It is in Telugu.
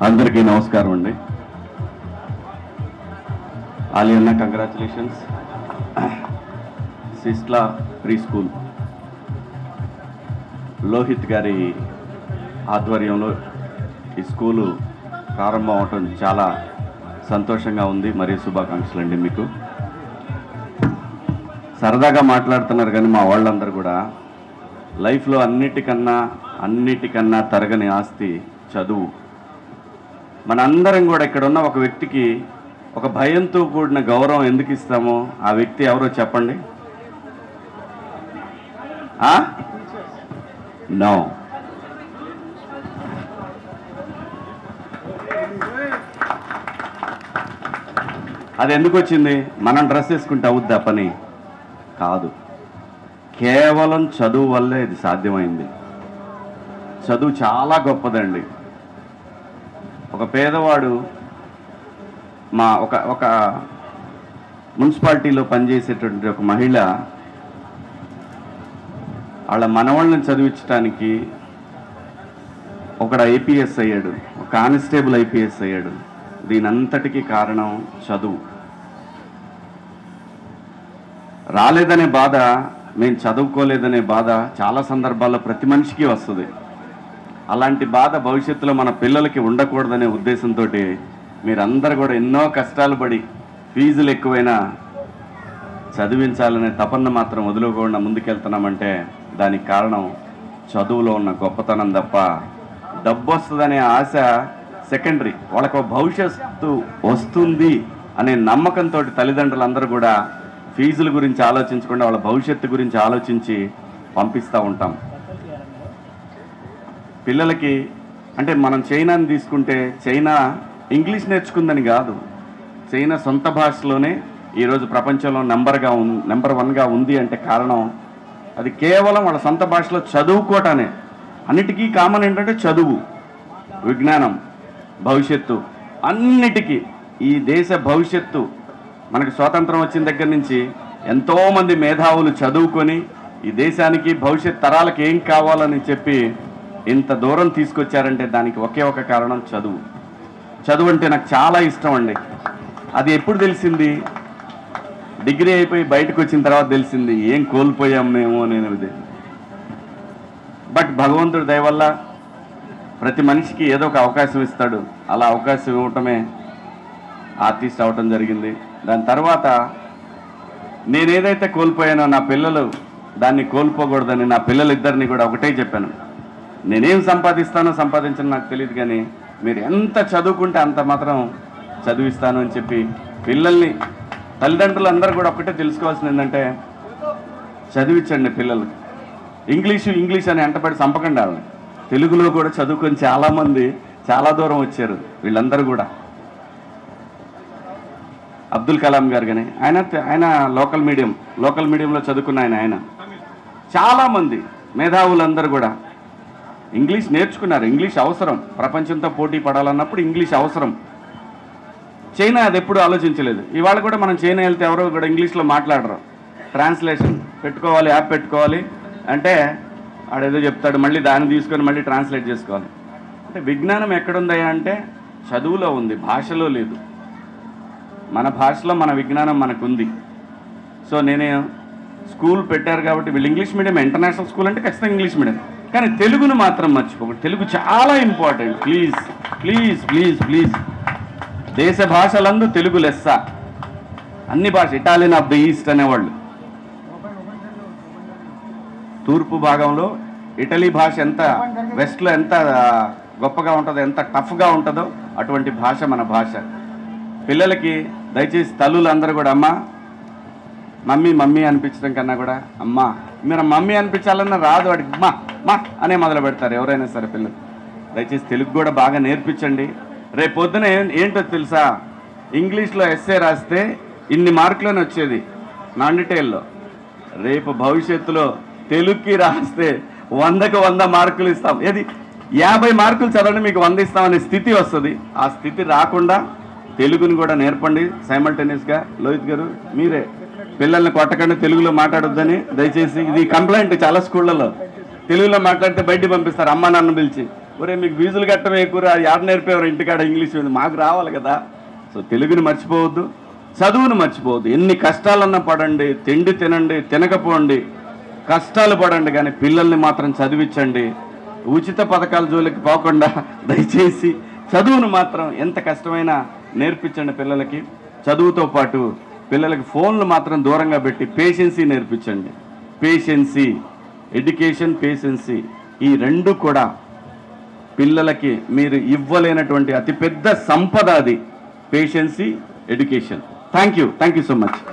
అందరికీ నమస్కారం అండి. ఆలియన్న congratulations. Sisla pre school Lohit గారి ఆధ్వర్యంలో ఈ స్కూలు ప్రారంభం అవటం చాలా సంతోషంగా ఉంది. మరియు శుభాకాంక్షలు అండి. మీకు సరదాగా మాట్లాడుతున్నారు కానీ మా వాళ్ళందరూ కూడా లైఫ్లో అన్నిటికన్నా తరగని ఆస్తి చదువు. మనందరం కూడా ఇక్కడ ఉన్న ఒక వ్యక్తికి ఒక భయంతో కూడిన గౌరవం ఎందుకు ఇస్తామో ఆ వ్యక్తి ఎవరో చెప్పండి. నో, అది ఎందుకు వచ్చింది? మనం డ్రెస్ వేసుకుంటే అవుద్దా పని? కాదు, కేవలం చదువు వల్లే ఇది సాధ్యమైంది. చదువు చాలా గొప్పదండి. ఒక పేదవాడు ఒక మున్సిపాలిటీలో పనిచేసేటువంటి ఒక మహిళ వాళ్ళ మనవాళ్ళని చదివించడానికి ఒకడు ఐపీఎస్ అయ్యాడు, ఒక కానిస్టేబుల్ ఐపీఎస్ అయ్యాడు. దీనంతటికీ కారణం చదువు. రాలేదనే బాధ, మేము చదువుకోలేదనే బాధ చాలా సందర్భాల్లో ప్రతి మనిషికి వస్తుంది. అలాంటి బాధ భవిష్యత్తులో మన పిల్లలకి ఉండకూడదనే ఉద్దేశంతో మీరందరూ కూడా ఎన్నో కష్టాలు పడి ఫీజులు ఎక్కువైనా చదివించాలనే తపన మాత్రం వదులుకోకుండా ముందుకెళ్తున్నామంటే దానికి కారణం చదువులో ఉన్న గొప్పతనం తప్ప డబ్బు వస్తుందనే ఆశ సెకండరీ. వాళ్ళకు భవిష్యత్తు వస్తుంది అనే నమ్మకంతో తల్లిదండ్రులందరూ కూడా ఫీజుల గురించి ఆలోచించకుండా వాళ్ళ భవిష్యత్తు గురించి ఆలోచించి పంపిస్తూ ఉంటాం. పిల్లలకి అంటే మనం చైనాని తీసుకుంటే చైనా ఇంగ్లీష్ నేర్చుకుందని కాదు, చైనా సొంత భాషలోనే ఈరోజు ప్రపంచంలో నెంబర్ 1గా ఉంది అంటే కారణం అది కేవలం వాళ్ళ సొంత భాషలో చదువుకోవటానే. అన్నిటికీ కామన్ ఏంటంటే చదువు, విజ్ఞానం, భవిష్యత్తు. అన్నిటికీ ఈ దేశ భవిష్యత్తు మనకు స్వాతంత్రం వచ్చిన దగ్గర నుంచి ఎంతోమంది మేధావులు చదువుకొని ఈ దేశానికి భవిష్యత్ తరాలకు ఏం కావాలని చెప్పి ఇంత దూరం తీసుకొచ్చారంటే దానికి ఒకే ఒక కారణం చదువు. చదువు అంటే నాకు చాలా ఇష్టం అండి. అది ఎప్పుడు తెలిసింది? డిగ్రీ అయిపోయి బయటకు వచ్చిన తర్వాత తెలిసింది ఏం కోల్పోయాం మేము అనేది. బట్ భగవంతుడి దయ వల్ల ప్రతి మనిషికి ఏదో ఒక అవకాశం ఇస్తాడు. అలా అవకాశం ఇవ్వటమే ఆర్టిస్ట్ అవటం జరిగింది. దాని తర్వాత నేనేదైతే కోల్పోయానో నా పిల్లలు దాన్ని కోల్పోకూడదని నా పిల్లలిద్దరిని కూడా ఒకటే చెప్పాను. నేనేం సంపాదించను నాకు తెలియదు, కానీ మీరు ఎంత చదువుకుంటే అంత మాత్రం చదివిస్తాను అని చెప్పి పిల్లల్ని తల్లిదండ్రులు అందరూ కూడా ఒకటే తెలుసుకోవాల్సింది ఏంటంటే చదివించండి పిల్లలు. ఇంగ్లీష్ అని ఎంటపడి చంపకండి. వాళ్ళని తెలుగులో కూడా చదువుకొని చాలామంది చాలా దూరం వచ్చారు. వీళ్ళందరూ కూడా అబ్దుల్ కలాం గారు కానీ ఆయన లోకల్ మీడియంలో చదువుకున్న ఆయన చాలామంది మేధావులందరూ కూడా ఇంగ్లీష్ నేర్చుకున్నారు. ఇంగ్లీష్ అవసరం, ప్రపంచంతో పోటీ పడాలన్నప్పుడు ఇంగ్లీష్ అవసరం. చైనా అది ఎప్పుడు ఆలోచించలేదు. ఇవాళ కూడా మనం చైనా వెళ్తే ఎవరో కూడా ఇంగ్లీష్లో మాట్లాడరు. ట్రాన్స్లేషన్ పెట్టుకోవాలి, యాప్ పెట్టుకోవాలి అంటే ఆడేదో చెప్తాడు, మళ్ళీ దాన్ని తీసుకొని మళ్ళీ ట్రాన్స్లేట్ చేసుకోవాలి. అంటే విజ్ఞానం ఎక్కడుందయ్యా అంటే చదువులో ఉంది, భాషలో లేదు. మన భాషలో మన విజ్ఞానం మనకుంది. సో నేనే స్కూల్ పెట్టారు కాబట్టి వీళ్ళు ఇంగ్లీష్ మీడియం, ఇంటర్నేషనల్ స్కూల్ అంటే ఖచ్చితంగా ఇంగ్లీష్ మీడియం, కానీ తెలుగును మాత్రం మర్చిపోకూడదు. తెలుగు చాలా important. Please please please please దేశ భాషలందు తెలుగు లెస్స. అన్ని భాష, ఇటాలియన్ ఆఫ్ ది ఈస్ట్ అనేవాళ్ళు. తూర్పు భాగంలో ఇటలీ భాష ఎంత వెస్ట్లో ఎంత గొప్పగా ఉంటుందో, ఎంత టఫ్గా ఉంటుందో అటువంటి భాష మన భాష. పిల్లలకి దయచేసి తల్లులు అందరూ కూడా అమ్మ మమ్మీ అనిపించడం కన్నా కూడా అమ్మ, మీరు మమ్మీ అనిపించాలన్నా రాదు, వాడికి మా అనే మొదలు పెడతారు ఎవరైనా సరే పిల్లలు. దయచేసి తెలుగు కూడా బాగా నేర్పించండి. రేపు పొద్దున ఏంటో తెలుసా, ఇంగ్లీష్లో ఎస్సే రాస్తే ఇన్ని మార్కులని వచ్చేది నాన్ డీటెయిల్లో. రేపు భవిష్యత్తులో తెలుగుకి రాస్తే 100కి 100 మార్కులు ఇస్తాం. ఏది 50 మార్కులు చదవండి మీకు 100 ఇస్తామనే స్థితి వస్తుంది. ఆ స్థితి రాకుండా తెలుగుని కూడా నేర్పండి సైమల్టేనియస్గా. లోహిత్ గారు మీరే పిల్లల్ని కొట్టకండి, తెలుగులో మాట్లాడొద్దని దయచేసి. ఇది కంప్లైంట్ చాలా స్కూళ్ళలో. తెలుగులో మాట్లాడితే బయటికి పంపిస్తారు అమ్మ నాన్న పిలిచి, ఒరే మీకు ఫీజులు కట్టమే కూర యాడ నేర్పేవారు ఇంటికాడ ఇంగ్లీష్ మీద, మాకు రావాలి కదా. సో తెలుగుని మర్చిపోవద్దు, చదువును మర్చిపోవద్దు. ఎన్ని కష్టాలన్నా పడండి, తిండి తినండి, తినకపోండి, కష్టాలు పడండి, కానీ పిల్లల్ని మాత్రం చదివించండి. ఉచిత పథకాల జోలికి పోకుండా దయచేసి చదువును మాత్రం ఎంత కష్టమైనా నేర్పించండి పిల్లలకి. చదువుతో పాటు పిల్లలకి ఫోన్లు మాత్రం దూరంగా పెట్టి పేషెన్సీ నేర్పించండి. పేషెన్సీ, ఎడ్యుకేషన్, పేషెన్సీ, ఈ రెండు కూడా పిల్లలకి మీరు ఇవ్వలేనటువంటి అతిపెద్ద సంపద అది. Patience, education. Thank you so much.